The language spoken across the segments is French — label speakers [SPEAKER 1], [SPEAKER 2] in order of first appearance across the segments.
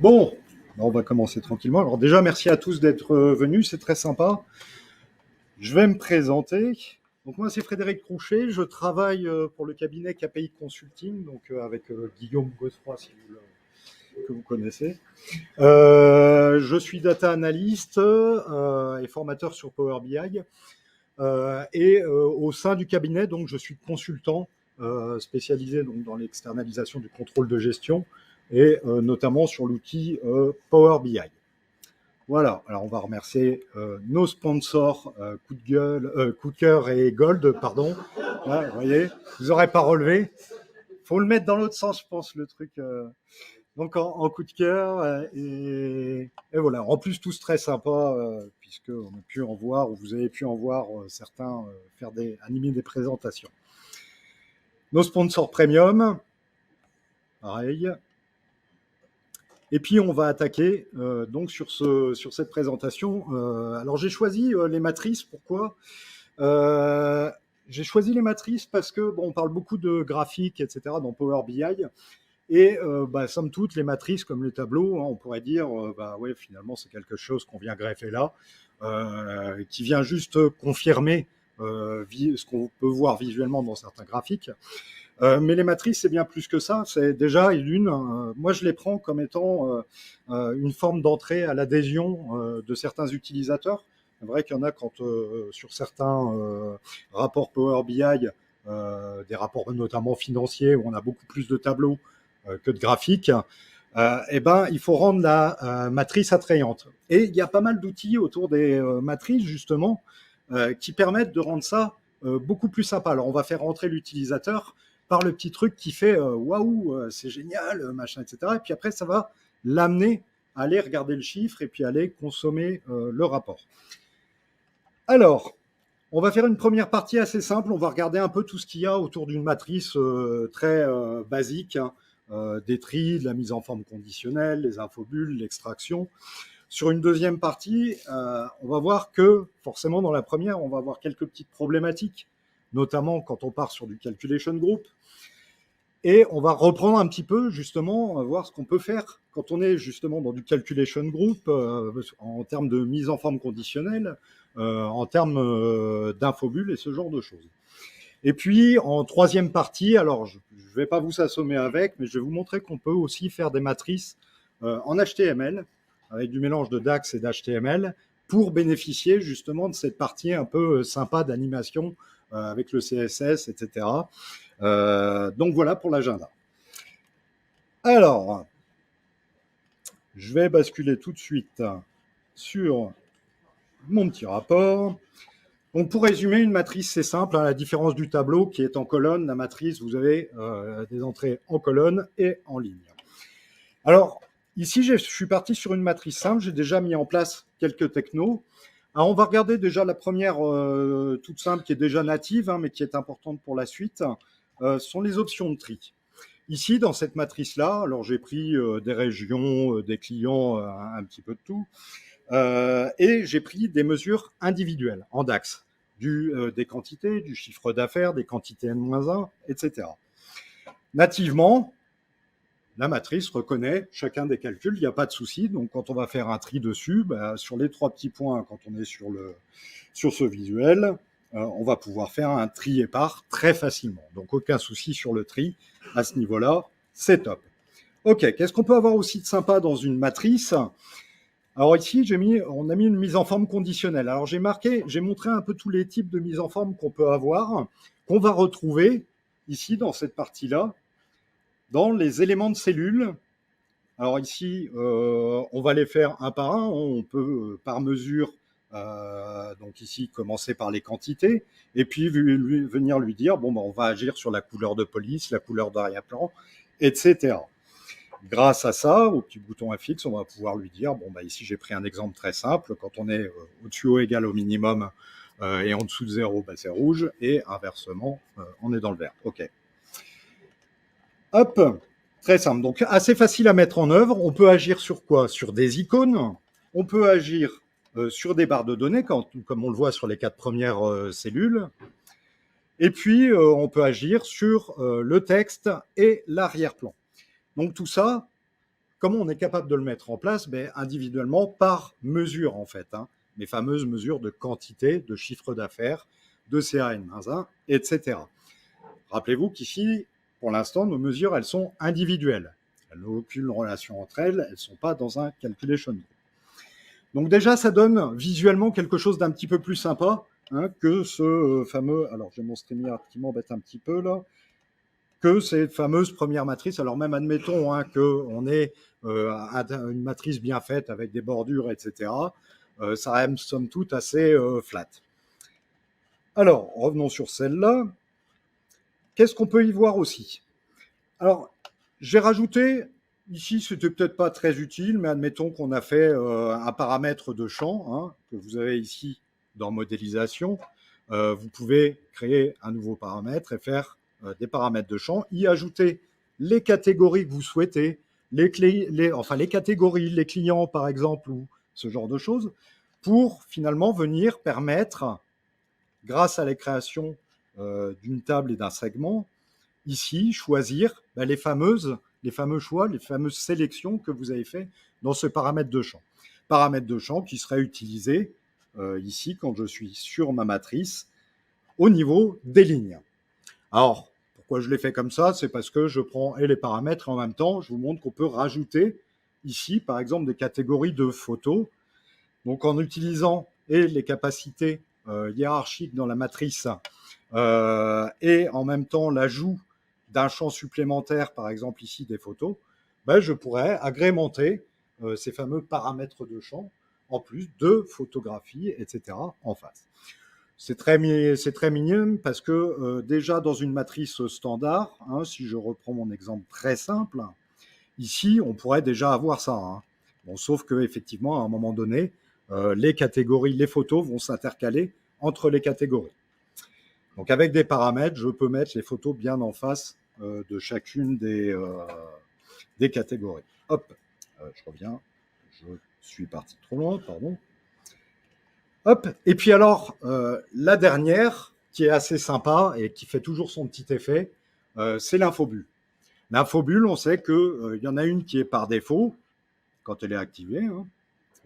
[SPEAKER 1] Bon, on va commencer tranquillement. Alors déjà, merci à tous d'être venus, c'est très sympa. Je vais me présenter. Donc moi, c'est Frédéric Crouchet, je travaille pour le cabinet KPI Consulting, donc avec Guillaume Godefroy, si vous que vous connaissez. Je suis data analyst et formateur sur Power BI. Au sein du cabinet, donc, je suis consultant spécialisé donc, dans l'externalisation du contrôle de gestion et notamment sur l'outil Power BI. Voilà, alors on va remercier nos sponsors Coup de gueule, Coup de cœur et Gold, pardon. Là, vous voyez, vous n'aurez pas relevé. Faut le mettre dans l'autre sens, je pense, le truc. Donc en coup de cœur et voilà. En plus tous très sympas puisque on a pu en voir ou vous avez pu en voir certains animer des présentations. Nos sponsors premium, pareil. Et puis on va attaquer donc sur cette présentation. Alors j'ai choisi les matrices. Pourquoi j'ai choisi les matrices parce que bon, on parle beaucoup de graphiques, etc. dans Power BI. Et somme toute, les matrices comme les tableaux, on pourrait dire, ouais, finalement, c'est quelque chose qu'on vient greffer là, qui vient juste confirmer ce qu'on peut voir visuellement dans certains graphiques. Mais les matrices, c'est bien plus que ça. C'est déjà moi, je les prends comme étant une forme d'entrée à l'adhésion de certains utilisateurs. C'est vrai qu'il y en a quand sur certains rapports Power BI, des rapports notamment financiers, où on a beaucoup plus de tableaux que de graphiques, il faut rendre la matrice attrayante. Et il y a pas mal d'outils autour des matrices, justement, qui permettent de rendre ça beaucoup plus sympa. Alors, on va faire rentrer l'utilisateur par le petit truc qui fait waouh, c'est génial, machin, etc. Et puis après, ça va l'amener à aller regarder le chiffre et puis aller consommer le rapport. Alors, on va faire une première partie assez simple. On va regarder un peu tout ce qu'il y a autour d'une matrice très basique, hein, des tris, de la mise en forme conditionnelle, les infobulles, l'extraction. Sur une deuxième partie, on va voir que, forcément, dans la première, on va avoir quelques petites problématiques, notamment quand on part sur du calculation group. Et on va reprendre un petit peu, justement, voir ce qu'on peut faire quand on est justement dans du calculation group en termes de mise en forme conditionnelle, en termes d'infobulles et ce genre de choses. Et puis, en troisième partie, alors je ne vais pas vous assommer avec, mais je vais vous montrer qu'on peut aussi faire des matrices en HTML, avec du mélange de DAX et d'HTML, pour bénéficier justement de cette partie un peu sympa d'animation avec le CSS, etc. Donc voilà pour l'agenda. Alors, je vais basculer tout de suite sur mon petit rapport. Donc pour résumer, une matrice, c'est simple. À la différence du tableau qui est en colonne, la matrice, vous avez des entrées en colonne et en ligne. Alors, ici, je suis parti sur une matrice simple. J'ai déjà mis en place quelques technos. Alors, on va regarder déjà la première toute simple qui est déjà native, hein, mais qui est importante pour la suite. Sont les options de tri. Ici, dans cette matrice-là, alors j'ai pris des régions, des clients, un petit peu de tout. Et j'ai pris des mesures individuelles en DAX, des quantités, du chiffre d'affaires, des quantités N-1, etc. Nativement, la matrice reconnaît chacun des calculs, il n'y a pas de souci. Donc, quand on va faire un tri dessus, sur les trois petits points, quand on est sur ce visuel, on va pouvoir faire un tri épars très facilement. Donc, aucun souci sur le tri à ce niveau-là, c'est top. Ok, qu'est-ce qu'on peut avoir aussi de sympa dans une matrice ? Alors ici, on a mis une mise en forme conditionnelle. Alors j'ai montré un peu tous les types de mise en forme qu'on peut avoir, qu'on va retrouver ici dans cette partie-là, dans les éléments de cellules. Alors ici, on va les faire un par un. On peut par mesure, donc ici commencer par les quantités, et puis venir lui dire bon, on va agir sur la couleur de police, la couleur d'arrière-plan, etc. Grâce à ça, au petit bouton FX, on va pouvoir lui dire, ici j'ai pris un exemple très simple, quand on est au-dessus ou égal au minimum et en dessous de 0, c'est rouge, et inversement, on est dans le vert. Ok. Hop, très simple. Donc assez facile à mettre en œuvre. On peut agir sur quoi ? Sur des icônes, on peut agir sur des barres de données, comme on le voit sur les 4 premières cellules, et puis on peut agir sur le texte et l'arrière-plan. Donc tout ça, comment on est capable de le mettre en place? Ben, individuellement, par mesure, en fait. Hein. Les fameuses mesures de quantité, de chiffre d'affaires, de CA-N-1, etc. Rappelez-vous qu'ici, pour l'instant, nos mesures, elles sont individuelles. Elles n'ont aucune relation entre elles, elles ne sont pas dans un calculation group. Donc déjà, ça donne visuellement quelque chose d'un petit peu plus sympa hein, que ce fameux... Alors, j'ai mon StreamYard qui m'embête un petit peu là que ces fameuses premières matrices. Alors même admettons hein, qu'on ait une matrice bien faite avec des bordures, etc. Ça reste somme toute assez flat. Alors, revenons sur celle-là. Qu'est-ce qu'on peut y voir aussi? Alors, j'ai rajouté, ici c'était peut-être pas très utile, mais admettons qu'on a fait un paramètre de champ, hein, que vous avez ici dans modélisation. Vous pouvez créer un nouveau paramètre et faire des paramètres de champ, y ajouter les catégories que vous souhaitez, les catégories, les clients par exemple, ou ce genre de choses, pour finalement venir permettre, grâce à la création d'une table et d'un segment, ici, choisir les fameux choix, les fameuses sélections que vous avez fait dans ce paramètre de champ. Paramètre de champ qui serait utilisé ici quand je suis sur ma matrice au niveau des lignes. Alors, pourquoi je l'ai fait comme ça? C'est parce que je prends les paramètres et en même temps, je vous montre qu'on peut rajouter ici, par exemple, des catégories de photos. Donc, en utilisant les capacités hiérarchiques dans la matrice et en même temps l'ajout d'un champ supplémentaire, par exemple ici des photos, je pourrais agrémenter ces fameux paramètres de champ en plus de photographies, etc. en face. C'est très mignon parce que déjà dans une matrice standard, hein, si je reprends mon exemple très simple, ici on pourrait déjà avoir ça. Hein. Bon, sauf qu'effectivement, à un moment donné, les catégories, les photos vont s'intercaler entre les catégories. Donc avec des paramètres, je peux mettre les photos bien en face de chacune des catégories. Hop, je reviens. Je suis parti trop loin, pardon. Hop, et puis alors, la dernière, qui est assez sympa et qui fait toujours son petit effet, c'est l'infobulle. L'infobulle, on sait qu'il y en a une qui est par défaut, quand elle est activée. Hein.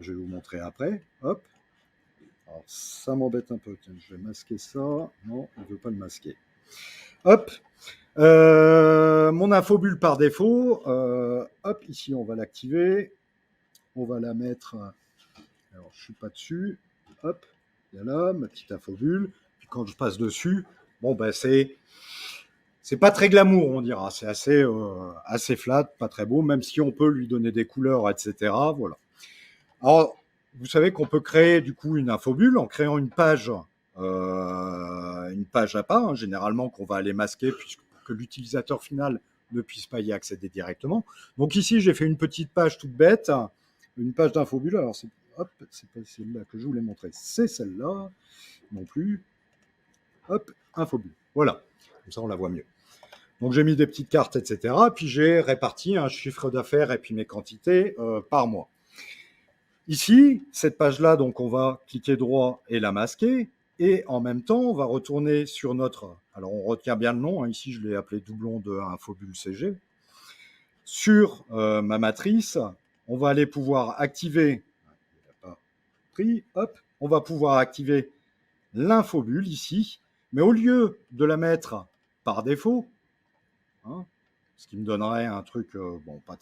[SPEAKER 1] Je vais vous montrer après. Hop. Alors, ça m'embête un peu. Tiens, je vais masquer ça. Non, il ne veut pas le masquer. Hop. Mon infobulle par défaut. Hop, ici, on va l'activer. On va la mettre. Alors, je ne suis pas dessus. Hop, il y a là ma petite infobulle. Puis quand je passe dessus, bon, c'est pas très glamour, on dira. C'est assez flat, pas très beau, même si on peut lui donner des couleurs, etc. Voilà. Alors, vous savez qu'on peut créer du coup une infobulle en créant une page à pas, hein, généralement qu'on va aller masquer puisque que l'utilisateur final ne puisse pas y accéder directement. Donc ici, j'ai fait une petite page toute bête, une page d'infobulle. Alors, c'est pas celle-là que je voulais montrer, c'est celle-là, non plus. Hop, infobulle. Voilà, comme ça on la voit mieux. Donc j'ai mis des petites cartes, etc. Puis j'ai réparti un chiffre d'affaires et puis mes quantités par mois. Ici, cette page-là, donc on va cliquer droit et la masquer. Et en même temps, on va retourner sur notre... Alors on retient bien le nom, hein, ici je l'ai appelé doublon de infobulle CG. Sur ma matrice, on va aller pouvoir activer... Hop, on va pouvoir activer l'infobulle ici. Mais au lieu de la mettre par défaut, hein, ce qui me donnerait un truc bon, pas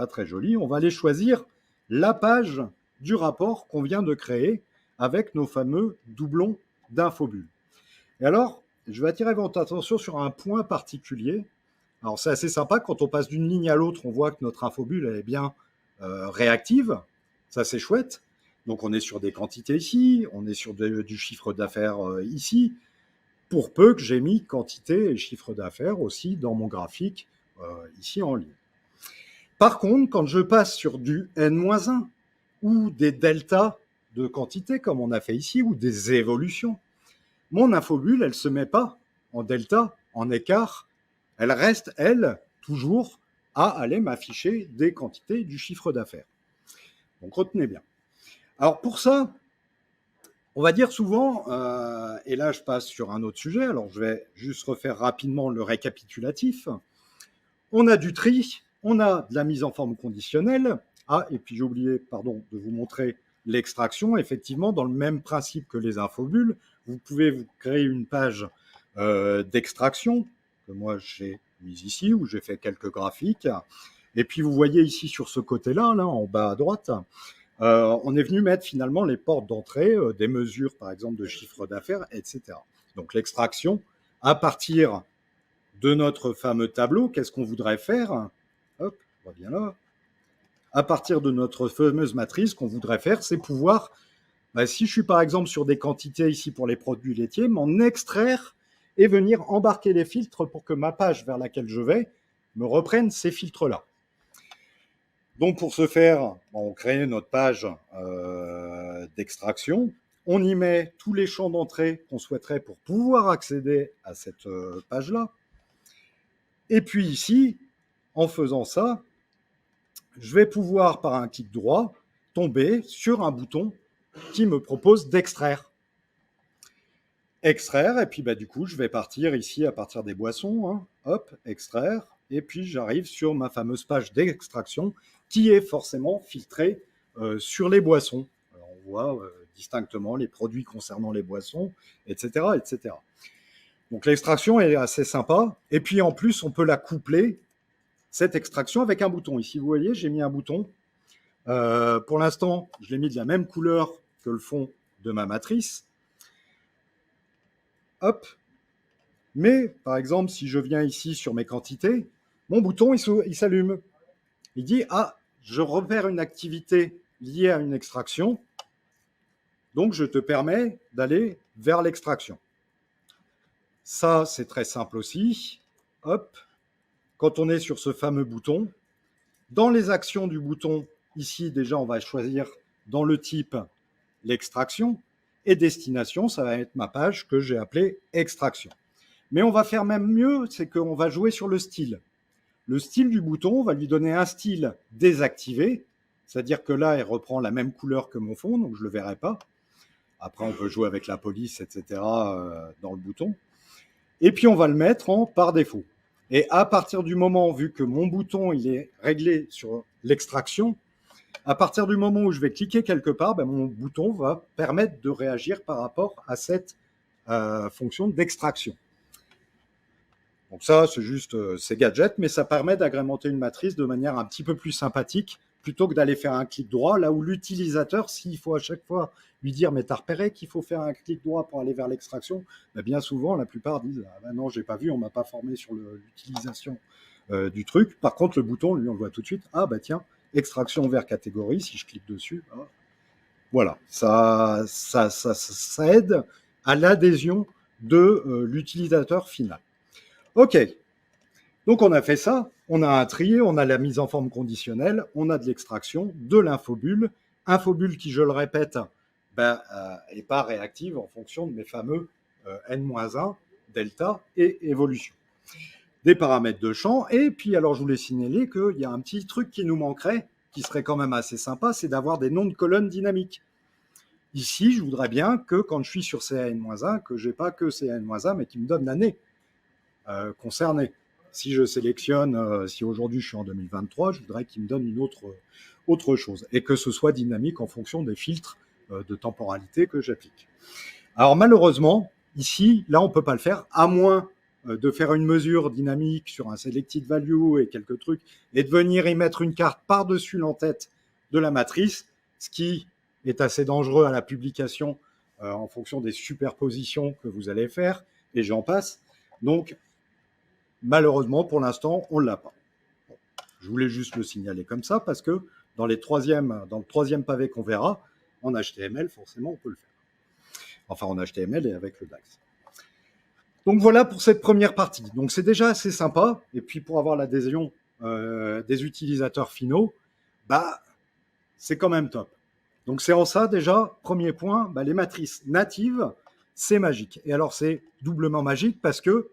[SPEAKER 1] très joli, on va aller choisir la page du rapport qu'on vient de créer avec nos fameux doublons d'infobulle. Et alors, je vais attirer votre attention sur un point particulier. Alors, c'est assez sympa, quand on passe d'une ligne à l'autre, on voit que notre infobulle elle est bien réactive. Ça, c'est chouette. Donc, on est sur des quantités ici, on est sur du chiffre d'affaires ici, pour peu que j'ai mis quantité et chiffre d'affaires aussi dans mon graphique ici en ligne. Par contre, quand je passe sur du N-1 ou des deltas de quantité, comme on a fait ici, ou des évolutions, mon infobulle, elle ne se met pas en delta, en écart. Elle reste, elle, toujours à aller m'afficher des quantités du chiffre d'affaires. Donc, retenez bien. Alors, pour ça, on va dire souvent, et là je passe sur un autre sujet, alors je vais juste refaire rapidement le récapitulatif. On a du tri, On a de la mise en forme conditionnelle. Ah, et puis j'ai oublié, pardon, de vous montrer l'extraction. Effectivement, dans le même principe que les infobulles, vous pouvez vous créer une page d'extraction, que moi j'ai mise ici, où j'ai fait quelques graphiques. Et puis vous voyez ici sur ce côté-là, là, en bas à droite, on est venu mettre finalement les portes d'entrée, des mesures par exemple de chiffre d'affaires, etc. Donc l'extraction, à partir de notre fameux tableau, qu'est-ce qu'on voudrait faire? Hop, on va bien là. À partir de notre fameuse matrice, qu'on voudrait faire, c'est pouvoir, si je suis par exemple sur des quantités ici pour les produits laitiers, m'en extraire et venir embarquer les filtres pour que ma page vers laquelle je vais me reprenne ces filtres-là. Donc pour ce faire, on crée notre page d'extraction. On y met tous les champs d'entrée qu'on souhaiterait pour pouvoir accéder à cette page-là. Et puis ici, en faisant ça, je vais pouvoir, par un clic droit, tomber sur un bouton qui me propose d'extraire. Extraire, et puis du coup, je vais partir ici à partir des boissons. Hein. Hop, extraire. Et puis j'arrive sur ma fameuse page d'extraction qui est forcément filtrée sur les boissons. Alors, on voit distinctement les produits concernant les boissons, etc., etc. Donc l'extraction est assez sympa. Et puis en plus, on peut la coupler, cette extraction, avec un bouton. Ici, vous voyez, j'ai mis un bouton. Pour l'instant, je l'ai mis de la même couleur que le fond de ma matrice. Hop. Mais, par exemple, si je viens ici sur mes quantités, mon bouton, il s'allume. Il dit, ah, je repère une activité liée à une extraction, donc je te permets d'aller vers l'extraction. Ça, c'est très simple aussi. Hop, quand on est sur ce fameux bouton, dans les actions du bouton, ici, déjà, on va choisir dans le type l'extraction, et destination, ça va être ma page que j'ai appelée extraction. Mais on va faire même mieux, c'est qu'on va jouer sur le style. Le style du bouton, on va lui donner un style désactivé, c'est-à-dire que là, il reprend la même couleur que mon fond, donc je ne le verrai pas. Après, on peut jouer avec la police, etc. Dans le bouton. Et puis, on va le mettre en par défaut. Et à partir du moment, vu que mon bouton il est réglé sur l'extraction, à partir du moment où je vais cliquer quelque part, mon bouton va permettre de réagir par rapport à cette fonction d'extraction. Donc ça, c'est juste ces gadgets, mais ça permet d'agrémenter une matrice de manière un petit peu plus sympathique, plutôt que d'aller faire un clic droit, là où l'utilisateur, s'il faut à chaque fois lui dire « mais t'as repéré qu'il faut faire un clic droit pour aller vers l'extraction », bien souvent, la plupart disent « ah non, j'ai pas vu, on m'a pas formé sur l'utilisation du truc ». Par contre, le bouton, lui, on le voit tout de suite. Ah tiens, extraction vers catégorie, si je clique dessus, voilà, ça aide à l'adhésion de l'utilisateur final. Ok, donc on a fait ça, on a un tri, on a la mise en forme conditionnelle, on a de l'extraction, de l'infobulle, infobulle qui, je le répète, n'est pas réactive en fonction de mes fameux n-1, delta et évolution. Des paramètres de champ, et puis alors je voulais signaler qu'il y a un petit truc qui nous manquerait, qui serait quand même assez sympa, c'est d'avoir des noms de colonnes dynamiques. Ici, je voudrais bien que quand je suis sur CN-1, que je n'ai pas que CN-1, mais qui me donne l'année concernée. Si je sélectionne, si aujourd'hui je suis en 2023, je voudrais qu'il me donne une autre chose, et que ce soit dynamique en fonction des filtres de temporalité que j'applique. Alors malheureusement, ici, là, on ne peut pas le faire, à moins de faire une mesure dynamique sur un selected value et quelques trucs, et de venir y mettre une carte par-dessus l'entête de la matrice, ce qui est assez dangereux à la publication en fonction des superpositions que vous allez faire, et j'en passe. Donc, malheureusement, pour l'instant, on ne l'a pas. Bon, je voulais juste le signaler comme ça, parce que dans le troisième pavé qu'on verra, en HTML, forcément, on peut le faire. Enfin, en HTML et avec le DAX. Donc voilà pour cette première partie. Donc c'est déjà assez sympa. Et puis pour avoir l'adhésion des utilisateurs finaux, c'est quand même top. Donc c'est en ça déjà, premier point, les matrices natives, c'est magique. Et alors c'est doublement magique parce que,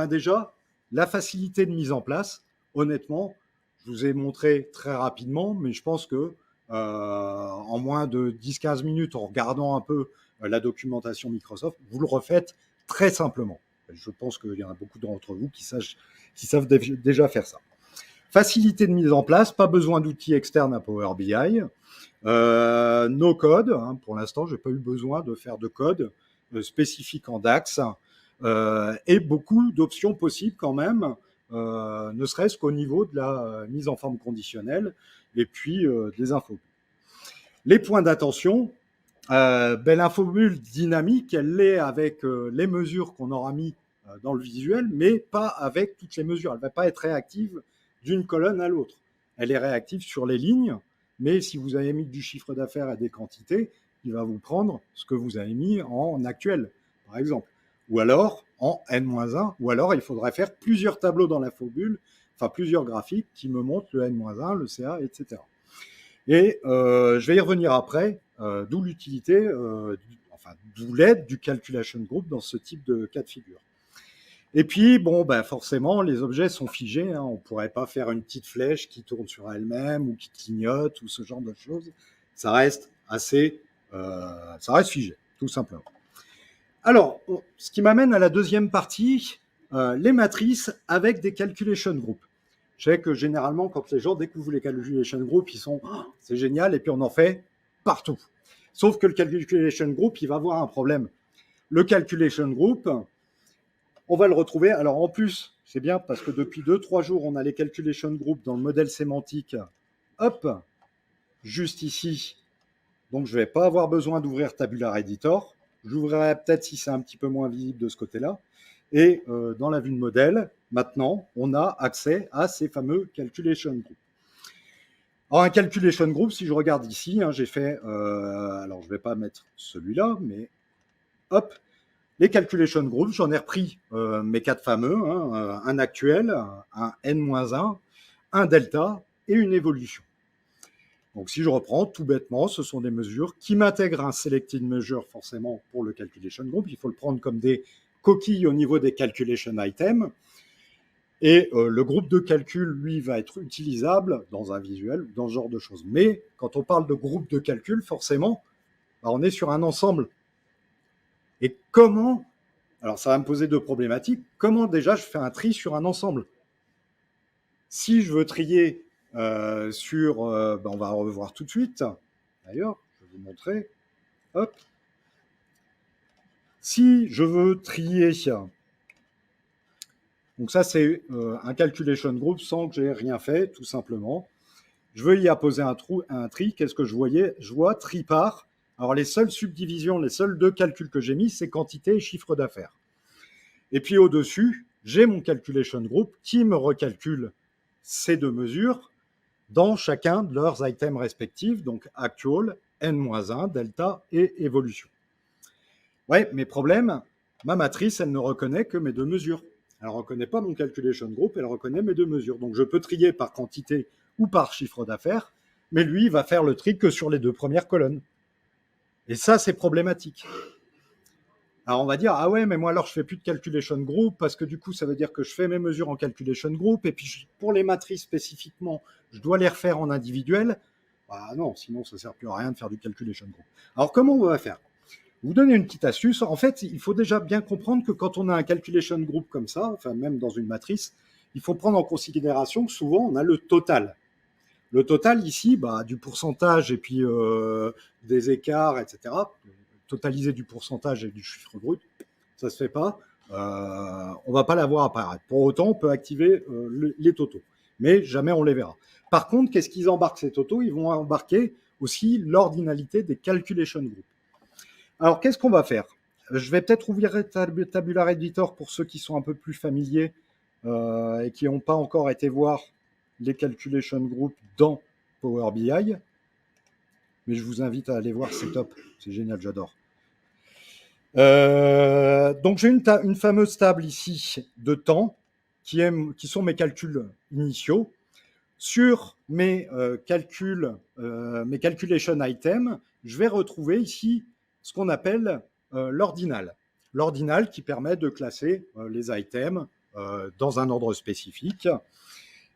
[SPEAKER 1] déjà, la facilité de mise en place, honnêtement, je vous ai montré très rapidement, mais je pense que en moins de 10-15 minutes, en regardant un peu la documentation Microsoft, vous le refaites très simplement. Je pense qu'il y en a beaucoup d'entre vous qui savent déjà faire ça. Facilité de mise en place, pas besoin d'outils externes à Power BI. No code, hein, pour l'instant, je n'ai pas eu besoin de faire de code spécifique en DAX. Et beaucoup d'options possibles quand même, ne serait-ce qu'au niveau de la mise en forme conditionnelle et puis des infos. Les points d'attention, l'infomule dynamique, elle l'est avec les mesures qu'on aura mis dans le visuel, mais pas avec toutes les mesures. Elle ne va pas être réactive d'une colonne à l'autre. Elle est réactive sur les lignes, mais si vous avez mis du chiffre d'affaires à des quantités, il va vous prendre ce que vous avez mis en actuel, par exemple. Ou alors en N-1, ou alors il faudrait faire plusieurs tableaux dans l'infomule, enfin plusieurs graphiques qui me montrent le N-1, le CA, etc. Et je vais y revenir après, d'où l'utilité, d'où l'aide du calculation group dans ce type de cas de figure. Et puis, bon, forcément, les objets sont figés. Hein, on ne pourrait pas faire une petite flèche qui tourne sur elle-même ou qui clignote ou ce genre de choses. Ça reste ça reste figé, tout simplement. Alors, ce qui m'amène à la deuxième partie, les matrices avec des calculation groups. Je sais que généralement, quand les gens découvrent les calculation groups, ils sont c'est génial, et puis on en fait partout. Sauf que le calculation group, il va avoir un problème. Le calculation group, on va le retrouver. Alors en plus, c'est bien parce que depuis 2-3 jours, on a les calculation group dans le modèle sémantique. Hop, juste ici. Donc je ne vais pas avoir besoin d'ouvrir Tabular Editor. J'ouvrirai peut-être si c'est un petit peu moins visible de ce côté-là. Et dans la vue de modèle, maintenant, on a accès à ces fameux calculation group. Alors un calculation group, si je regarde ici, hein, j'ai fait, alors je ne vais pas mettre celui-là, mais hop, les calculation groups, j'en ai repris mes 4 fameux, hein, un actuel, un N-1, un delta et une évolution. Donc si je reprends, tout bêtement, ce sont des mesures qui m'intègrent un selected measure forcément pour le calculation group. Il faut le prendre comme des coquilles au niveau des calculation items. Et le groupe de calcul, lui, va être utilisable dans un visuel, dans ce genre de choses. Mais quand on parle de groupe de calcul, forcément, on est sur un ensemble. Et comment, alors ça va me poser 2 problématiques, comment déjà je fais un tri sur un ensemble? Si je veux trier sur, on va revoir tout de suite, d'ailleurs, je vais vous montrer, hop. Si je veux trier, donc ça c'est un calculation group sans que j'ai rien fait, tout simplement. Je veux y apposer un tri, qu'est-ce que je voyais? Je vois tri par, alors les seules subdivisions, les seuls 2 calculs que j'ai mis, c'est quantité et chiffre d'affaires. Et puis au-dessus, j'ai mon calculation group qui me recalcule ces 2 mesures dans chacun de leurs items respectifs, donc actual, N-1, delta et évolution. Ouais, mes problèmes, ma matrice, elle ne reconnaît que mes 2 mesures. Elle ne reconnaît pas mon calculation group, elle reconnaît mes 2 mesures. Donc je peux trier par quantité ou par chiffre d'affaires, mais lui, il va faire le tri que sur les 2 premières colonnes. Et ça, c'est problématique. Alors on va dire, ah ouais, mais moi alors je fais plus de calculation group parce que du coup ça veut dire que je fais mes mesures en calculation group et puis pour les matrices spécifiquement, je dois les refaire en individuel. Ah non, sinon ça sert plus à rien de faire du calculation group. Alors comment on va faire? Vous donner une petite astuce. En fait, il faut déjà bien comprendre que quand on a un calculation group comme ça, enfin même dans une matrice, il faut prendre en considération que souvent on a le total. Le total ici, du pourcentage et puis des écarts, etc. Totaliser du pourcentage et du chiffre brut, ça ne se fait pas. On ne va pas l'avoir apparaître. Pour autant, on peut activer les totaux, mais jamais on les verra. Par contre, qu'est-ce qu'ils embarquent ces totaux? Ils vont embarquer aussi l'ordinalité des calculation group. Alors, qu'est-ce qu'on va faire? Je vais peut-être ouvrir Tabular Editor pour ceux qui sont un peu plus familiers et qui n'ont pas encore été voir les calculation group dans Power BI. Mais je vous invite à aller voir, c'est top. C'est génial, j'adore. Donc j'ai une fameuse table ici de temps qui sont mes calculs initiaux. Sur mes mes calculation items, je vais retrouver ici ce qu'on appelle l'ordinal. L'ordinal qui permet de classer les items dans un ordre spécifique.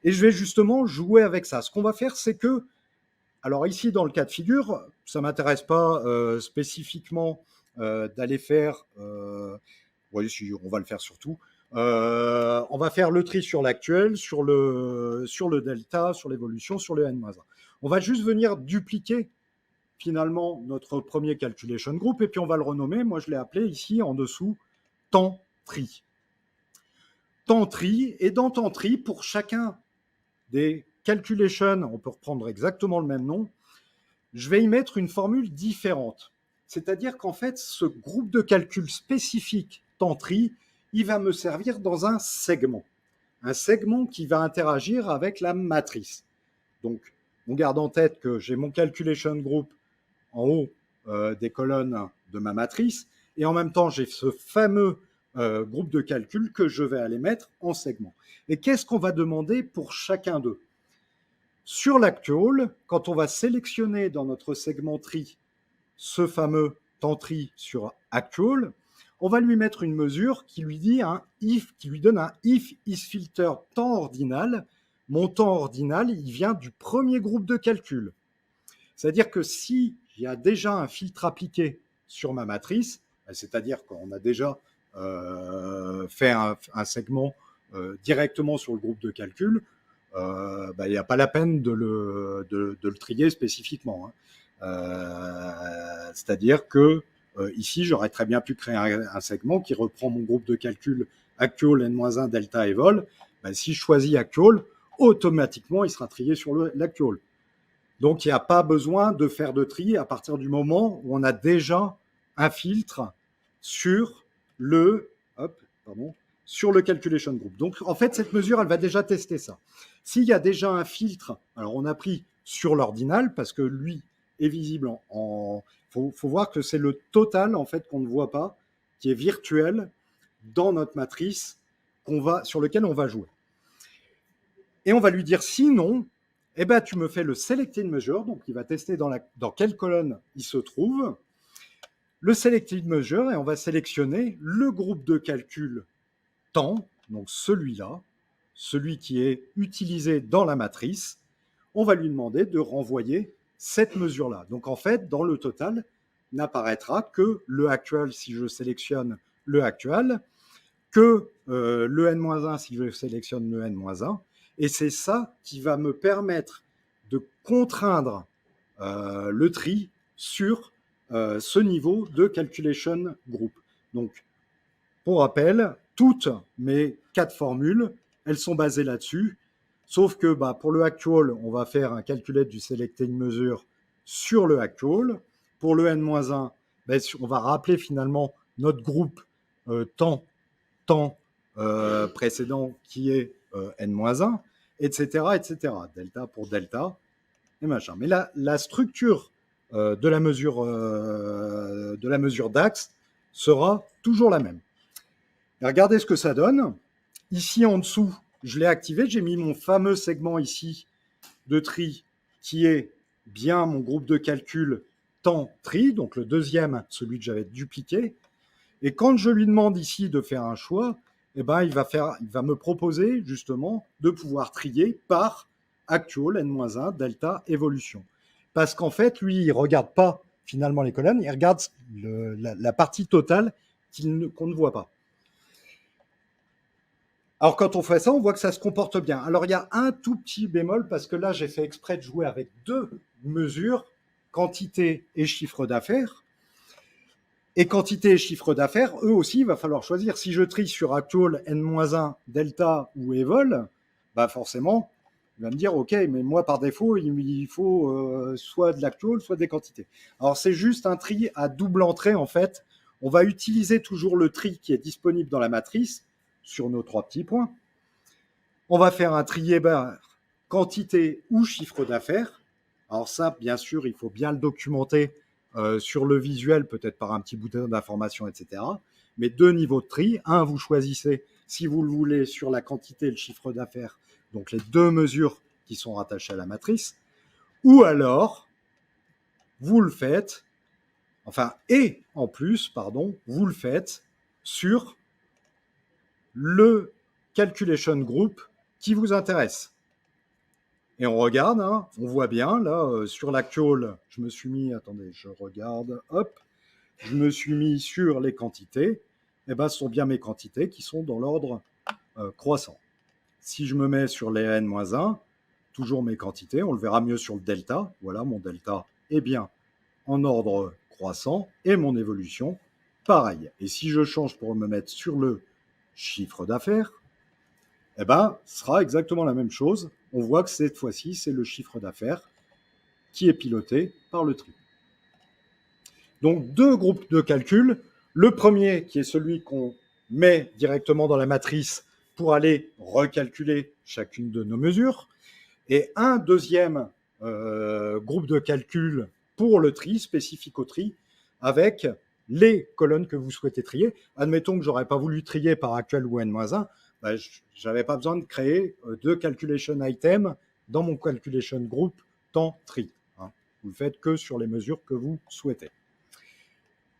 [SPEAKER 1] Et je vais justement jouer avec ça. Ce qu'on va faire, c'est que, alors ici dans le cas de figure, ça ne m'intéresse pas spécifiquement d'aller faire, on va le faire surtout, On va faire le tri sur l'actuel, sur le delta, sur l'évolution, sur le n-1. On va juste venir dupliquer finalement notre premier calculation group et puis on va le renommer. Moi, je l'ai appelé ici en dessous temps tri. Temps tri, et dans temps tri, pour chacun des calculations, on peut reprendre exactement le même nom, je vais y mettre une formule différente. C'est-à-dire qu'en fait, ce groupe de calcul spécifique temps tri, il va me servir dans un segment qui va interagir avec la matrice. Donc, on garde en tête que j'ai mon calculation group en haut des colonnes de ma matrice, et en même temps, j'ai ce fameux groupe de calcul que je vais aller mettre en segment. Et qu'est-ce qu'on va demander pour chacun d'eux? Sur l'actual, quand on va sélectionner dans notre segment tri ce fameux temps tri sur actual, on va lui mettre une mesure qui lui donne un if isFilter temps ordinal. Mon temps ordinal, il vient du premier groupe de calcul. C'est-à-dire que s'il y a déjà un filtre appliqué sur ma matrice, c'est-à-dire qu'on a déjà fait un segment directement sur le groupe de calcul, il n'y a pas la peine de le trier spécifiquement. C'est-à-dire que ici, j'aurais très bien pu créer un segment qui reprend mon groupe de calcul actual, n-1, delta et vol. Si je choisis actual, automatiquement, il sera trié sur l'actual. Donc, il n'y a pas besoin de faire de tri à partir du moment où on a déjà un filtre sur le calculation group. Donc, en fait, cette mesure, elle va déjà tester ça. S'il y a déjà un filtre, alors on a pris sur l'ordinal, parce que lui est visible faut voir que c'est le total, en fait, qu'on ne voit pas, qui est virtuel dans notre matrice sur lequel on va jouer. Et on va lui dire sinon, tu me fais le selected measure, donc il va tester dans quelle colonne il se trouve, le selected measure, et on va sélectionner le groupe de calcul temps, donc celui-là, celui qui est utilisé dans la matrice. On va lui demander de renvoyer cette mesure-là. Donc en fait, dans le total, n'apparaîtra que le actual si je sélectionne le actual, que le n-1 si je sélectionne le n-1, et c'est ça qui va me permettre de contraindre le tri sur ce niveau de calculation group. Donc, pour rappel, toutes mes 4 formules, elles sont basées là-dessus, sauf que pour le actual, on va faire un calculate du selected measure sur le actual. Pour le n-1, on va rappeler finalement notre groupe temps précédent qui est n-1, etc., etc. Delta pour delta et machin. Mais la structure de la mesure d'axe sera toujours la même. Et regardez ce que ça donne. Ici en dessous, je l'ai activé, j'ai mis mon fameux segment ici de tri qui est bien mon groupe de calcul temps tri, donc le deuxième, celui que j'avais dupliqué. Et quand je lui demande ici de faire un choix, il va me proposer justement de pouvoir trier par actual, n-1, delta, évolution. Parce qu'en fait, lui, il ne regarde pas finalement les colonnes, il regarde la partie totale qu'on ne voit pas. Alors, quand on fait ça, on voit que ça se comporte bien. Alors, il y a un tout petit bémol, parce que là, j'ai fait exprès de jouer avec 2 mesures, quantité et chiffre d'affaires. Et quantité et chiffre d'affaires, eux aussi, il va falloir choisir. Si je trie sur actual, n-1, delta ou evol, forcément, il va me dire, OK, mais moi, par défaut, il faut soit de l'actual, soit des quantités. Alors, c'est juste un tri à double entrée, en fait. On va utiliser toujours le tri qui est disponible dans la matrice sur nos 3 petits points. On va faire un tri quantité ou chiffre d'affaires. Alors ça, bien sûr, il faut bien le documenter sur le visuel, peut-être par un petit bouton d'information, etc. Mais 2 niveaux de tri. Un, vous choisissez, si vous le voulez, sur la quantité et le chiffre d'affaires, donc les 2 mesures qui sont rattachées à la matrice. Ou alors, vous le faites, vous le faites sur le calculation group qui vous intéresse. Et on regarde, on voit bien, là, sur l'actual, je me suis mis, attendez, je regarde, hop, je me suis mis sur les quantités, eh ben, ce sont bien mes quantités qui sont dans l'ordre croissant. Si je me mets sur les n-1, toujours mes quantités, on le verra mieux sur le delta. Voilà, mon delta est bien en ordre croissant et mon évolution, pareil. Et si je change pour me mettre sur le chiffre d'affaires, eh ben, ce sera exactement la même chose. On voit que cette fois-ci, c'est le chiffre d'affaires qui est piloté par le tri. Donc, deux groupes de calcul. Le premier, qui est celui qu'on met directement dans la matrice pour aller recalculer chacune de nos mesures. Et un deuxième groupe de calcul pour le tri, spécifique au tri, avec les colonnes que vous souhaitez trier. Admettons que je n'aurais pas voulu trier par actuel ou n-1, ben, je n'avais pas besoin de créer deux calculation items dans mon calculation group temps tri. Hein. Vous le faites que sur les mesures que vous souhaitez.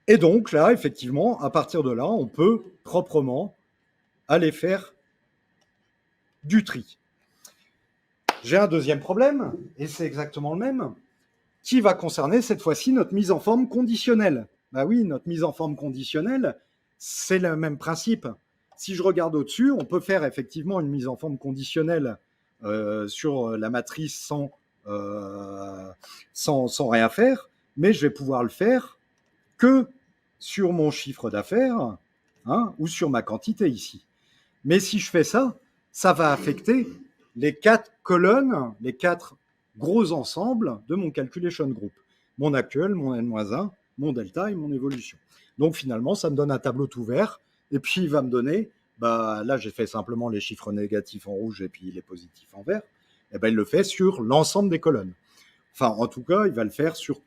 [SPEAKER 1] Et donc là, effectivement, à partir de là, on peut proprement aller faire du tri. J'ai un deuxième problème, et c'est exactement le même, qui va concerner cette fois-ci notre mise en forme conditionnelle. Ben oui, notre mise en forme conditionnelle, c'est le même principe. Si je regarde au-dessus, on peut faire effectivement une mise en forme conditionnelle sur la matrice sans rien faire, mais je vais pouvoir le faire que sur mon chiffre d'affaires hein, ou sur ma quantité ici. Mais si je fais ça, ça va affecter les 4 colonnes, les 4 gros ensembles de mon calculation group. Mon actuel, mon n-1, mon delta et mon évolution. Donc finalement, ça me donne un tableau tout vert. Et puis il va me donner, bah, là j'ai fait simplement les chiffres négatifs en rouge et puis les positifs en vert. Et ben, il le fait sur l'ensemble des colonnes. Enfin, en tout cas, il va le faire sur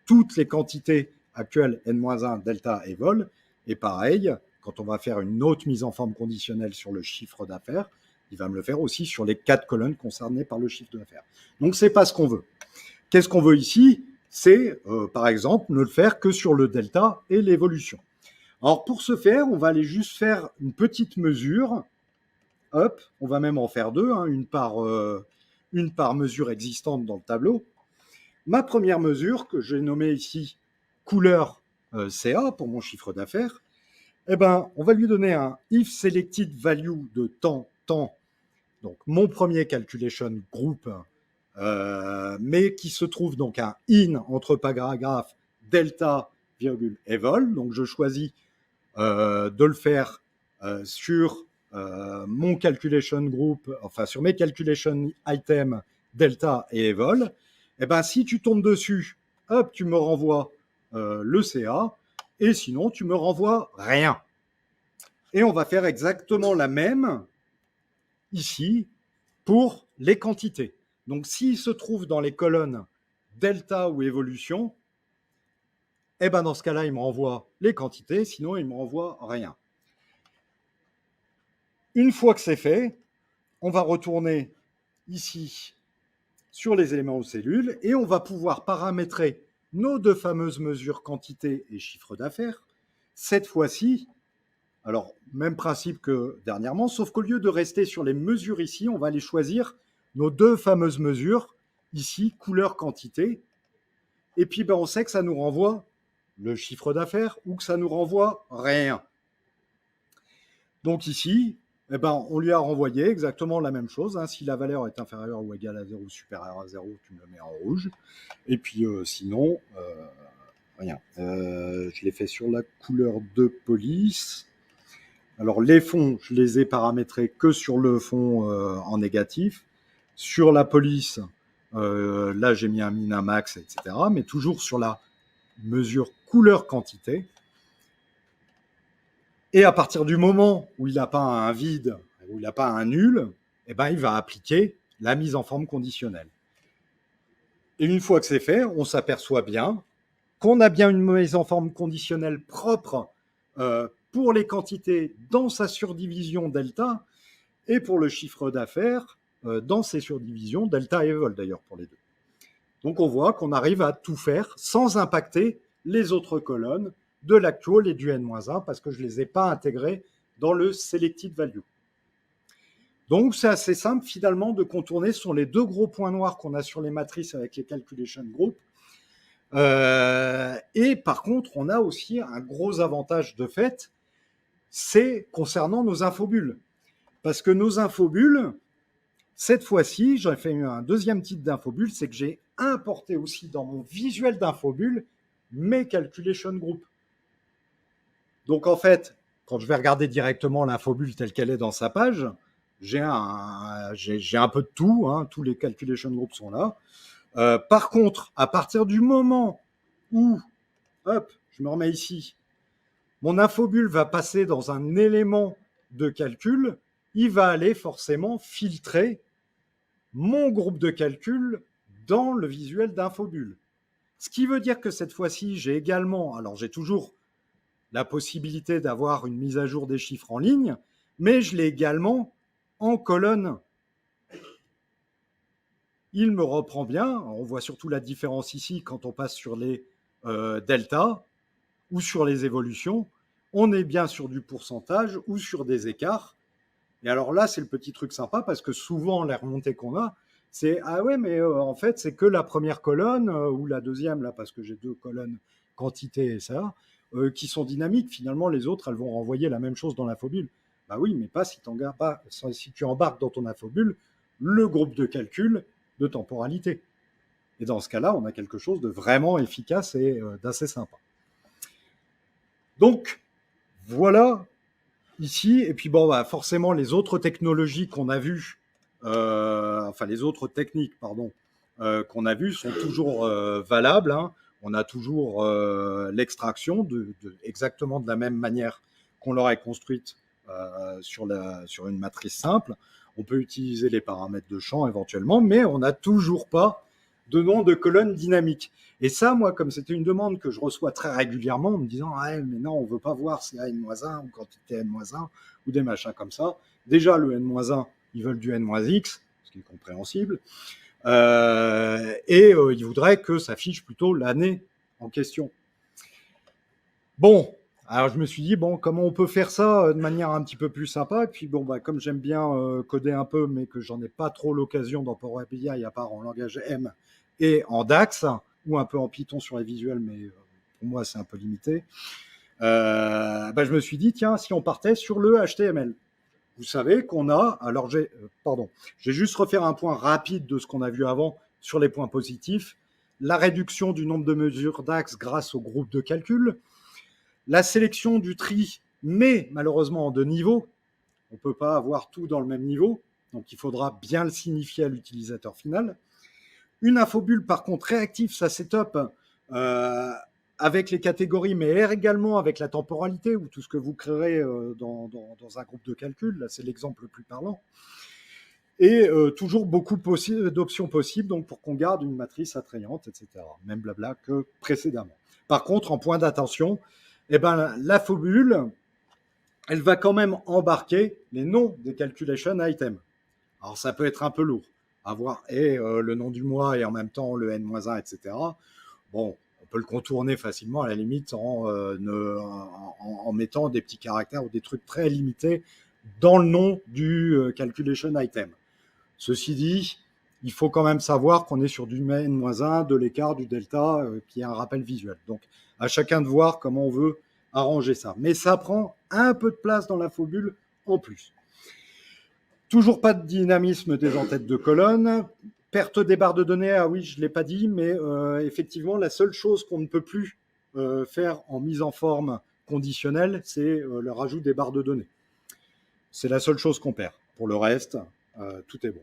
[SPEAKER 1] toutes les quantités actuelles n-1, delta et vol. Et pareil, quand on va faire une autre mise en forme conditionnelle sur le chiffre d'affaires, il va me le faire aussi sur les 4 colonnes concernées par le chiffre d'affaires. Donc, ce n'est pas ce qu'on veut. Qu'est-ce qu'on veut ici? C'est, par exemple, ne le faire que sur le delta et l'évolution. Alors, pour ce faire, on va aller juste faire une petite mesure. Hop, on va même en faire deux, hein, une par mesure existante dans le tableau. Ma première mesure, que j'ai nommée ici couleur CA pour mon chiffre d'affaires, eh ben, on va lui donner un if selected value de temps. Donc, mon premier calculation group, mais qui se trouve donc un in entre paragraphes delta, virgule, evol. Donc, je choisis de le faire sur mon calculation group, enfin, sur mes calculation items delta et evol. Eh ben, si tu tombes dessus, hop, tu me renvoies le CA, et sinon, tu me renvoies rien. Et on va faire exactement la même ici pour les quantités. Donc, s'il se trouve dans les colonnes delta ou évolution, eh ben dans ce cas-là, il me renvoie les quantités, sinon il ne me renvoie rien. Une fois que c'est fait, on va retourner ici sur les éléments aux cellules et on va pouvoir paramétrer nos deux fameuses mesures quantité et chiffre d'affaires. Cette fois-ci, alors même principe que dernièrement, sauf qu'au lieu de rester sur les mesures ici, on va aller choisir nos deux fameuses mesures, ici, couleur quantité. Et puis ben, on sait que ça nous renvoie le chiffre d'affaires ou que ça nous renvoie rien. Donc ici, eh ben, on lui a renvoyé exactement la même chose. Hein. Si la valeur est inférieure ou égale à 0 ou supérieure à 0, tu me le mets en rouge. Et puis sinon, rien. Je l'ai fait sur la couleur de police. Alors les fonds, je les ai paramétrés que sur le fond en négatif. Sur la police, là j'ai mis un min, un max, etc. Mais toujours sur la mesure couleur quantité. Et à partir du moment où il n'a pas un vide, où il n'a pas un nul, eh ben, il va appliquer la mise en forme conditionnelle. Et une fois que c'est fait, on s'aperçoit bien qu'on a bien une mise en forme conditionnelle propre pour les quantités dans sa surdivision delta et pour le chiffre d'affaires dans ses surdivisions delta et vol d'ailleurs pour les deux. Donc on voit qu'on arrive à tout faire sans impacter les autres colonnes de l'actual et du n-1 parce que je ne les ai pas intégrés dans le selected value. Donc c'est assez simple finalement de contourner. Ce sont les deux gros points noirs qu'on a sur les matrices avec les calculation group. Et par contre, on a aussi un gros avantage de fait c'est concernant nos infobulles. Parce que nos infobulles, cette fois-ci, j'ai fait un deuxième type d'infobulle, c'est que j'ai importé aussi dans mon visuel d'infobulle mes calculation groups. Donc en fait, quand je vais regarder directement l'infobulle telle qu'elle est dans sa page, j'ai un peu de tout, hein, tous les calculation groups sont là. Par contre, à partir du moment où, hop, je me remets ici, mon infobulle va passer dans un élément de calcul, il va aller forcément filtrer mon groupe de calcul dans le visuel d'infobulle. Ce qui veut dire que cette fois-ci, j'ai également, alors j'ai toujours la possibilité d'avoir une mise à jour des chiffres en ligne, mais je l'ai également en colonne. Il me reprend bien, on voit surtout la différence ici quand on passe sur les deltas ou sur les évolutions, on est bien sur du pourcentage ou sur des écarts. Et alors là, c'est le petit truc sympa parce que souvent, les remontées qu'on a, c'est ah ouais, mais en fait, c'est que la première colonne ou la deuxième, là, parce que j'ai deux colonnes quantité et ça, qui sont dynamiques. Finalement, les autres, elles vont renvoyer la même chose dans l'infobulle. Bah oui, mais pas si, pas si tu embarques dans ton infobulle le groupe de calcul de temporalité. Et dans ce cas-là, on a quelque chose de vraiment efficace et d'assez sympa. Donc, voilà ici. Et puis, bon, bah, forcément, les autres technologies qu'on a vues, enfin, les autres techniques, pardon, qu'on a vues sont toujours valables. Hein. On a toujours l'extraction exactement de la même manière qu'on l'aurait construite sur une matrice simple. On peut utiliser les paramètres de champ éventuellement, mais on n'a toujours pas de nom de colonne dynamique. Et ça, moi, comme c'était une demande que je reçois très régulièrement en me disant ah, mais non, on ne veut pas voir si n-1 ou quantité n-1 ou des machins comme ça. Déjà, le n-1, ils veulent du n-x, ce qui est compréhensible. Ils voudraient que ça fiche plutôt l'année en question. Bon, alors je me suis dit, bon, comment on peut faire ça de manière un petit peu plus sympa. Et puis, bon, bah, comme j'aime bien coder un peu, mais que j'en ai pas trop l'occasion dans Power BI, à part en langage M et en DAX, ou un peu en Python sur les visuels, mais pour moi, c'est un peu limité. Bah, je me suis dit, tiens, si on partait sur le HTML. Vous savez qu'on a, alors j'ai juste refaire un point rapide de ce qu'on a vu avant sur les points positifs. La réduction du nombre de mesures DAX grâce au groupe de calcul. La sélection du tri, mais malheureusement en deux niveaux. On ne peut pas avoir tout dans le même niveau, donc il faudra bien le signifier à l'utilisateur final. Une infobulle, par contre, réactive, ça c'est top, avec les catégories, mais également avec la temporalité, ou tout ce que vous créerez dans un groupe de calcul. Là, c'est l'exemple le plus parlant. Et toujours beaucoup d'options possibles, donc pour qu'on garde une matrice attrayante, etc. Même blabla que précédemment. Par contre, en point d'attention, eh ben, l'infobulle, elle va quand même embarquer les noms des calculation items. Alors, ça peut être un peu lourd. Avoir le nom du mois et en même temps le n-1, etc. Bon, on peut le contourner facilement à la limite en mettant des petits caractères ou des trucs très limités dans le nom du calculation item. Ceci dit, il faut quand même savoir qu'on est sur du n-1, de l'écart, du delta, qui est un rappel visuel. Donc, à chacun de voir comment on veut arranger ça. Mais ça prend un peu de place dans l'infobulle en plus. Toujours pas de dynamisme des entêtes de colonne. Perte des barres de données, ah oui, je ne l'ai pas dit, mais effectivement, la seule chose qu'on ne peut plus faire en mise en forme conditionnelle, c'est le rajout des barres de données. C'est la seule chose qu'on perd. Pour le reste, tout est bon.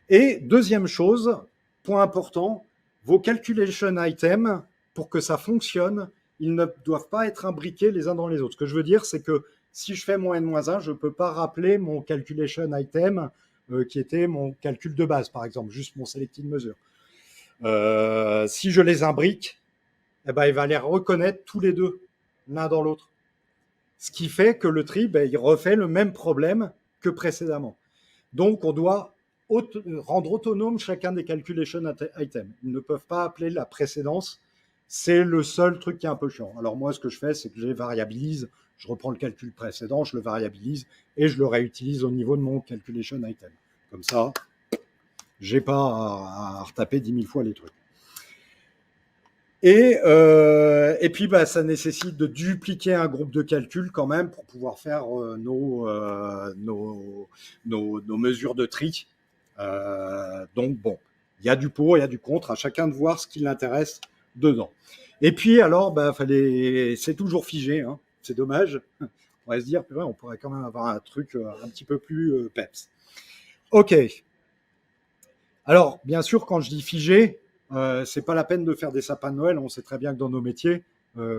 [SPEAKER 1] Et deuxième chose, point important, vos calculation items, pour que ça fonctionne, ils ne doivent pas être imbriqués les uns dans les autres. Ce que je veux dire, c'est que si je fais mon n-1, je ne peux pas rappeler mon calculation item qui était mon calcul de base, par exemple, juste mon selected measure. Si je les imbrique, eh ben, il va les reconnaître tous les deux, l'un dans l'autre. Ce qui fait que le tri, il refait le même problème que précédemment. Donc, on doit rendre autonome chacun des calculation items. Ils ne peuvent pas appeler la précédence. C'est le seul truc qui est un peu chiant. Alors moi, ce que je fais, c'est que je les variabilise. Je reprends le calcul précédent, je le variabilise et je le réutilise au niveau de mon calculation item. Comme ça, je n'ai pas à retaper 10 000 fois les trucs. Et puis, bah, ça nécessite de dupliquer un groupe de calcul quand même pour pouvoir faire nos mesures de tri. Donc, bon, il y a du pour, il y a du contre, à chacun de voir ce qui l'intéresse dedans. Et puis, alors, bah, c'est toujours figé, hein, c'est dommage. On va se dire, on pourrait quand même avoir un truc un petit peu plus peps. Ok. Alors, bien sûr, quand je dis figé, c'est pas la peine de faire des sapins de Noël. On sait très bien que dans nos métiers,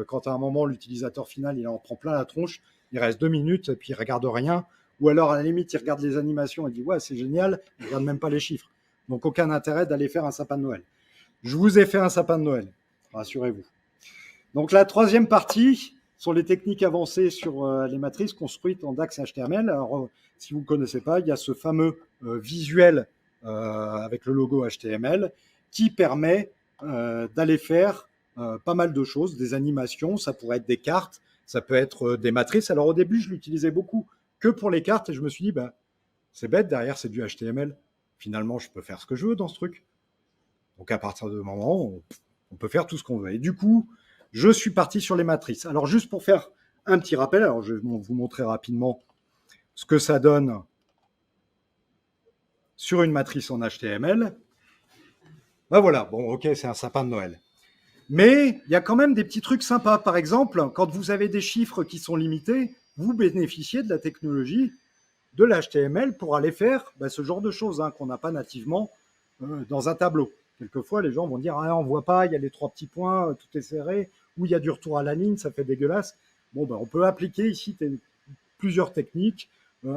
[SPEAKER 1] quand à un moment l'utilisateur final il en prend plein la tronche, il reste 2 minutes et puis il regarde rien. Ou alors à la limite il regarde les animations et dit ouais c'est génial, il regarde même pas les chiffres. Donc aucun intérêt d'aller faire un sapin de Noël. Je vous ai fait un sapin de Noël, rassurez-vous. Donc la troisième partie sont les techniques avancées sur les matrices construites en DAX HTML. Alors si vous ne connaissez pas, il y a ce fameux visuel avec le logo HTML qui permet d'aller faire pas mal de choses, des animations, ça pourrait être des cartes, ça peut être des matrices. Alors au début, je l'utilisais beaucoup que pour les cartes et je me suis dit, bah, c'est bête, derrière c'est du HTML. Finalement, je peux faire ce que je veux dans ce truc. Donc à partir de moment, on peut faire tout ce qu'on veut. Et du coup, je suis parti sur les matrices. Alors juste pour faire un petit rappel, alors je vais vous montrer rapidement ce que ça donne sur une matrice en HTML. Ben voilà, bon ok, c'est un sapin de Noël. Mais il y a quand même des petits trucs sympas. Par exemple, quand vous avez des chiffres qui sont limités, vous bénéficiez de la technologie de l'HTML pour aller faire ce genre de choses qu'on n'a pas nativement dans un tableau. Quelquefois, les gens vont dire ah, on voit pas, il y a les 3 petits points, tout est serré, ou il y a du retour à la ligne, ça fait dégueulasse. Bon, on peut appliquer ici plusieurs techniques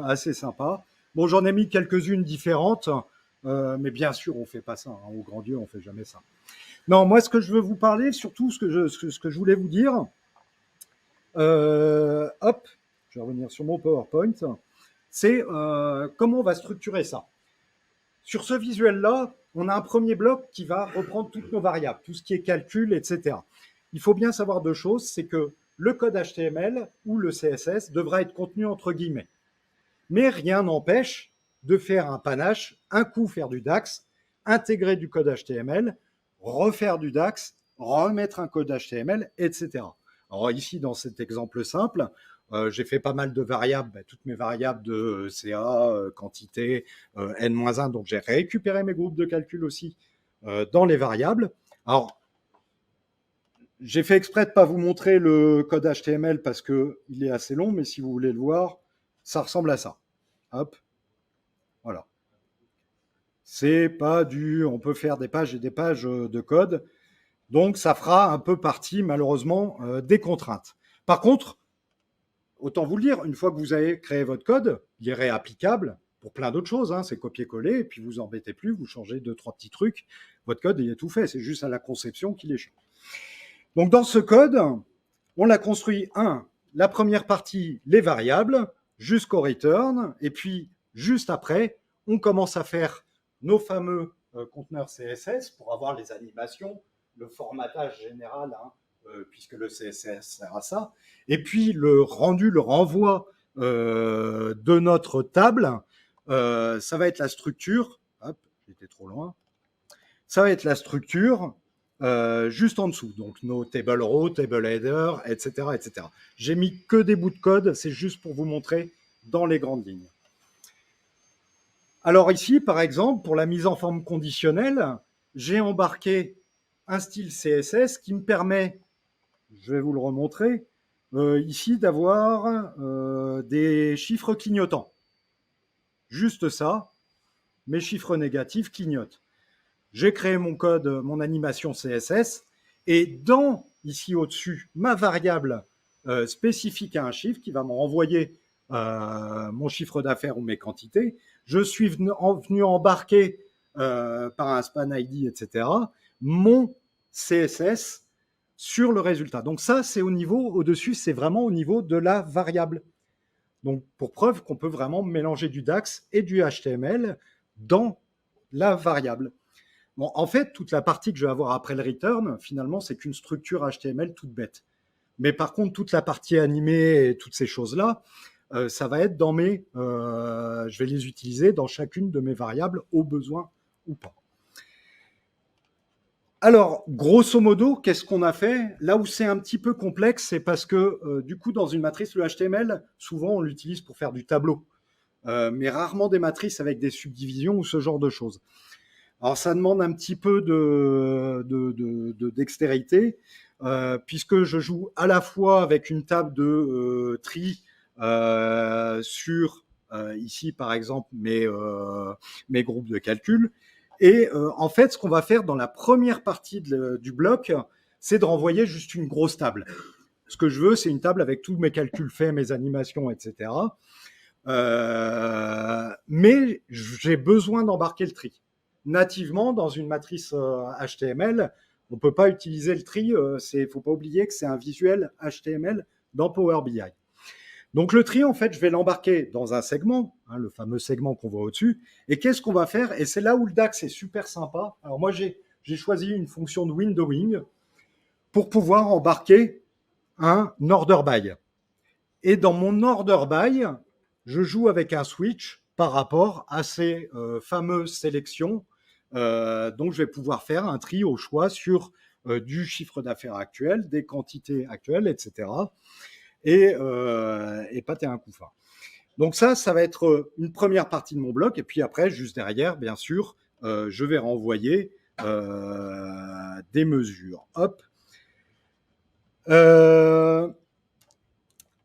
[SPEAKER 1] assez sympas. Bon, j'en ai mis quelques-unes différentes, mais bien sûr, on ne fait pas ça. Au grand Dieu, on ne fait jamais ça. Non, moi, ce que je veux vous parler, surtout ce que je voulais vous dire, hop, je vais revenir sur mon PowerPoint, c'est comment on va structurer ça. Sur ce visuel-là, on a un premier bloc qui va reprendre toutes nos variables, tout ce qui est calcul, etc. Il faut bien savoir 2 choses, c'est que le code HTML ou le CSS devra être contenu entre guillemets. Mais rien n'empêche de faire un panache, un coup faire du DAX, intégrer du code HTML, refaire du DAX, remettre un code HTML, etc. Alors ici, dans cet exemple simple, j'ai fait pas mal de variables, toutes mes variables de CA, quantité, N-1, donc j'ai récupéré mes groupes de calcul aussi dans les variables. Alors, j'ai fait exprès de ne pas vous montrer le code HTML parce qu'il est assez long, mais si vous voulez le voir, ça ressemble à ça. Hop, voilà. C'est pas on peut faire des pages et des pages de code, donc ça fera un peu partie malheureusement des contraintes. Par contre, autant vous le dire, une fois que vous avez créé votre code, il est réapplicable pour plein d'autres choses. C'est copier-coller, et puis vous embêtez plus, vous changez 2-3 petits trucs, votre code il est tout fait, c'est juste à la conception qu'il est chiant. Donc dans ce code, on l'a construit, la première partie, les variables, jusqu'au return, et puis juste après, on commence à faire nos fameux conteneurs CSS pour avoir les animations, le formatage général, puisque le CSS sert à ça, et puis le rendu, le renvoi de notre table, ça va être la structure, hop, j'étais trop loin, ça va être la structure juste en dessous. Donc nos table row, table header, etc., etc. J'ai mis que des bouts de code, c'est juste pour vous montrer dans les grandes lignes. Alors ici, par exemple, pour la mise en forme conditionnelle, j'ai embarqué un style CSS qui me permet, je vais vous le remontrer, ici d'avoir des chiffres clignotants. Juste ça, mes chiffres négatifs clignotent. J'ai créé mon code, mon animation CSS, et dans, ici au-dessus, ma variable spécifique à un chiffre qui va me renvoyer mon chiffre d'affaires ou mes quantités, je suis venu embarquer par un span ID, etc., mon CSS sur le résultat. Donc ça, c'est au niveau, au-dessus, c'est vraiment au niveau de la variable. Donc pour preuve qu'on peut vraiment mélanger du DAX et du HTML dans la variable. Bon, en fait, toute la partie que je vais avoir après le return, finalement, c'est qu'une structure HTML toute bête. Mais par contre, toute la partie animée et toutes ces choses-là, ça va être dans je vais les utiliser dans chacune de mes variables au besoin ou pas. Alors, grosso modo, qu'est-ce qu'on a fait? Là où c'est un petit peu complexe, c'est parce que du coup, dans une matrice, le HTML, souvent, on l'utilise pour faire du tableau, mais rarement des matrices avec des subdivisions ou ce genre de choses. Alors, ça demande un petit peu de dextérité, puisque je joue à la fois avec une table de tri sur, ici, par exemple, mes groupes de calcul. Et en fait, ce qu'on va faire dans la première partie du bloc, c'est de renvoyer juste une grosse table. Ce que je veux, c'est une table avec tous mes calculs faits, mes animations, etc. Mais j'ai besoin d'embarquer le tri. Nativement, dans une matrice HTML, on ne peut pas utiliser le tri. Il ne faut pas oublier que c'est un visuel HTML dans Power BI. Donc le tri, en fait, je vais l'embarquer dans un segment, hein, le fameux segment qu'on voit au-dessus. Et qu'est-ce qu'on va faire? Et c'est là où le DAX est super sympa. Alors moi, j'ai choisi une fonction de windowing pour pouvoir embarquer un order by. Et dans mon order by, je joue avec un switch par rapport à ces fameuses sélections. Donc, je vais pouvoir faire un tri au choix sur du chiffre d'affaires actuel, des quantités actuelles, etc. Et pâter un coup fin. Donc ça va être une première partie de mon bloc. Et puis après, juste derrière, bien sûr, je vais renvoyer des mesures. Hop.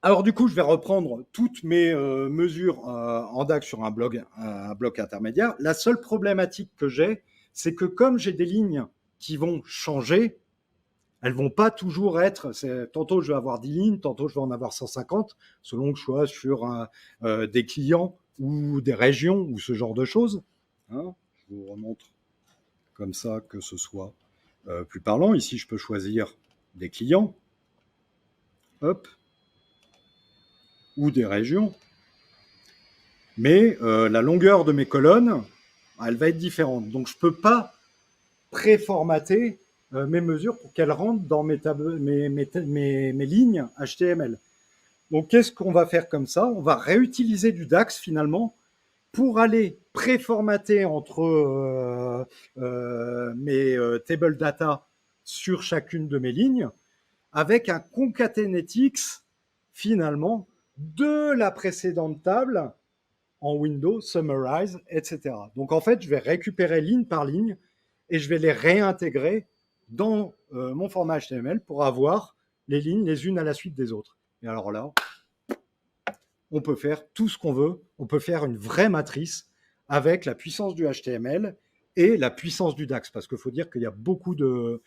[SPEAKER 1] Alors du coup, je vais reprendre toutes mes mesures en DAX sur un bloc intermédiaire. La seule problématique que j'ai, c'est que comme j'ai des lignes qui vont changer, elles vont pas toujours être. Tantôt je vais avoir 10 lignes, tantôt je vais en avoir 150, selon que je sois sur des clients ou des régions ou ce genre de choses. Hein, je vous remontre comme ça que ce soit plus parlant. Ici, je peux choisir des clients. Hop. Ou des régions. Mais la longueur de mes colonnes, elle va être différente. Donc, je ne peux pas préformater mes mesures pour qu'elles rentrent dans mes lignes HTML. Donc, qu'est-ce qu'on va faire comme ça? On va réutiliser du DAX finalement pour aller préformater entre mes table data sur chacune de mes lignes avec un concatenetix finalement de la précédente table en Windows, Summarize, etc. Donc en fait, je vais récupérer ligne par ligne et je vais les réintégrer dans mon format HTML pour avoir les lignes les unes à la suite des autres. Et alors là, on peut faire tout ce qu'on veut. On peut faire une vraie matrice avec la puissance du HTML et la puissance du DAX. Parce qu'il faut dire qu'il y a beaucoup de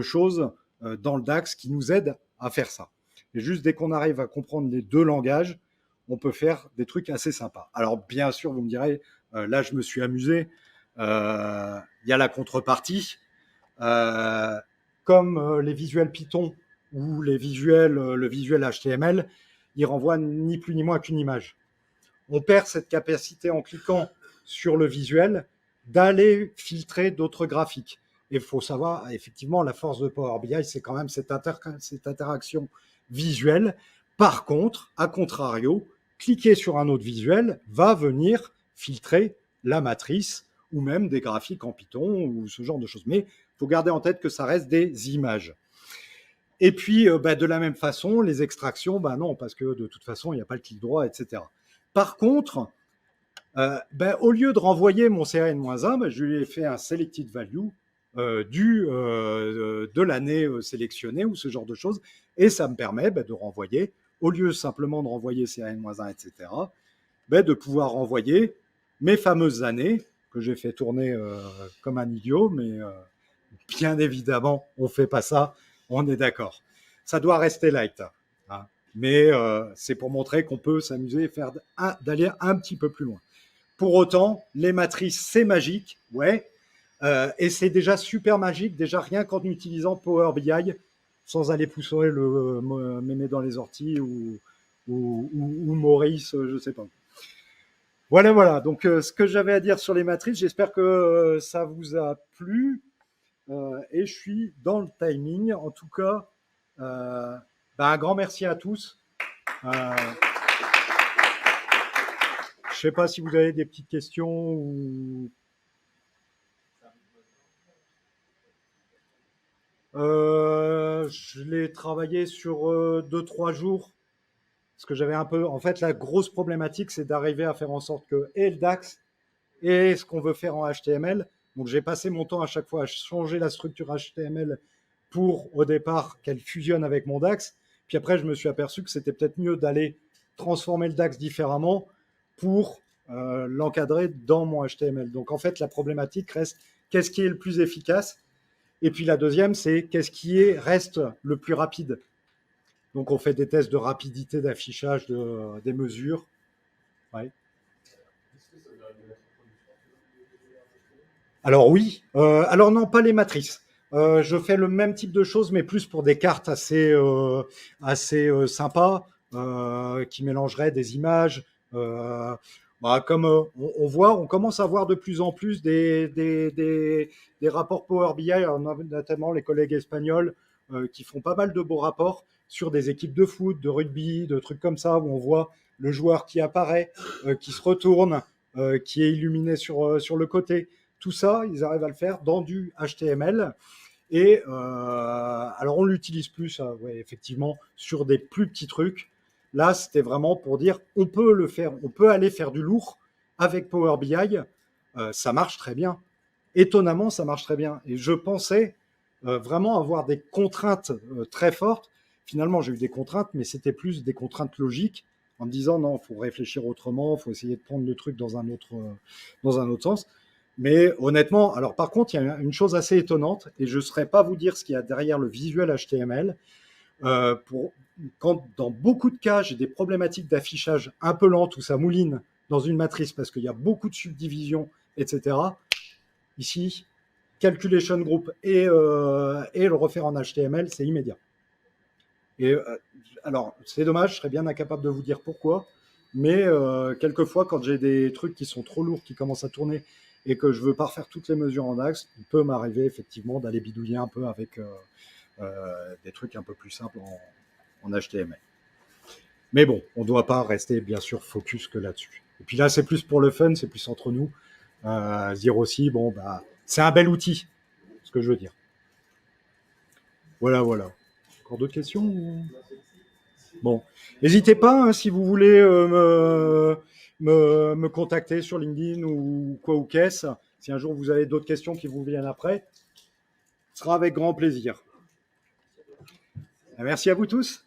[SPEAKER 1] choses dans le DAX qui nous aident à faire ça. Et juste dès qu'on arrive à comprendre les deux langages, on peut faire des trucs assez sympas. Alors bien sûr, vous me direz, là je me suis amusé. Il y a la contrepartie. Comme les visuels Python ou le visuel HTML, il renvoie ni plus ni moins qu'une image. On perd cette capacité en cliquant sur le visuel d'aller filtrer d'autres graphiques. Et il faut savoir, effectivement, la force de Power BI, c'est quand même cette interaction visuelle. Par contre, à contrario, cliquer sur un autre visuel va venir filtrer la matrice ou même des graphiques en Python ou ce genre de choses. Mais il faut garder en tête que ça reste des images. Et puis, de la même façon, les extractions, non, parce que de toute façon, il n'y a pas le clic droit, etc. Par contre, au lieu de renvoyer mon CRN-1, je lui ai fait un selected value de l'année sélectionnée ou ce genre de choses. Et ça me permet de renvoyer, au lieu simplement de renvoyer CRN-1, etc., de pouvoir renvoyer mes fameuses années que j'ai fait tourner comme un idiot, mais bien évidemment, on ne fait pas ça, on est d'accord. Ça doit rester light. Hein. Mais c'est pour montrer qu'on peut s'amuser et d'aller un petit peu plus loin. Pour autant, les matrices, c'est magique, ouais. Et c'est déjà super magique, déjà rien qu'en utilisant Power BI, sans aller pousser le mémé dans les orties ou Maurice, je ne sais pas. Voilà. Donc, ce que j'avais à dire sur les matrices, j'espère que ça vous a plu. Et je suis dans le timing. En tout cas, un grand merci à tous. Je ne sais pas si vous avez des petites questions ou Je l'ai travaillé sur 2-3 jours. Parce que j'avais un peu. En fait, la grosse problématique, c'est d'arriver à faire en sorte que et le DAX et ce qu'on veut faire en HTML. Donc, j'ai passé mon temps à chaque fois à changer la structure HTML pour, au départ, qu'elle fusionne avec mon DAX. Puis après, je me suis aperçu que c'était peut-être mieux d'aller transformer le DAX différemment pour l'encadrer dans mon HTML. Donc, en fait, la problématique reste qu'est-ce qui est le plus efficace. Et puis la deuxième, c'est qu'est-ce qui reste le plus rapide. Donc, on fait des tests de rapidité d'affichage des mesures. Ouais. Alors oui, alors non, pas les matrices. Je fais le même type de choses, mais plus pour des cartes assez sympas, qui mélangeraient des images. Euh, Comme on voit, on commence à voir de plus en plus des rapports Power BI, alors notamment les collègues espagnols, qui font pas mal de beaux rapports sur des équipes de foot, de rugby, de trucs comme ça, où on voit le joueur qui apparaît, qui se retourne, qui est illuminé sur le côté. Tout ça, ils arrivent à le faire dans du HTML. Et alors, on l'utilise plus, ouais, effectivement, sur des plus petits trucs. Là, c'était vraiment pour dire, on peut le faire, on peut aller faire du lourd avec Power BI. Ça marche très bien. Étonnamment, ça marche très bien. Et je pensais vraiment avoir des contraintes très fortes. Finalement, j'ai eu des contraintes, mais c'était plus des contraintes logiques, en me disant, non, il faut réfléchir autrement, il faut essayer de prendre le truc dans un autre sens. Mais honnêtement, alors par contre, il y a une chose assez étonnante, et je ne saurais pas vous dire ce qu'il y a derrière le visuel HTML. Quand dans beaucoup de cas, j'ai des problématiques d'affichage un peu lentes où ça mouline dans une matrice parce qu'il y a beaucoup de subdivisions, etc. Ici, calculation group et le refaire en HTML, c'est immédiat. Et alors, c'est dommage, je serais bien incapable de vous dire pourquoi, mais quelquefois, quand j'ai des trucs qui sont trop lourds, qui commencent à tourner, et que je veux pas refaire toutes les mesures en axe, il peut m'arriver effectivement d'aller bidouiller un peu avec des trucs un peu plus simples en HTML. Mais bon, on ne doit pas rester bien sûr focus que là-dessus. Et puis là, c'est plus pour le fun, c'est plus entre nous. Dire aussi, bon, bah, c'est un bel outil, ce que je veux dire. Voilà, voilà. Encore d'autres questions Bon, n'hésitez pas hein, si vous voulez me contacter sur LinkedIn ou quoi ou qu'est-ce. Si un jour vous avez d'autres questions qui vous viennent après, ce sera avec grand plaisir. Merci à vous tous.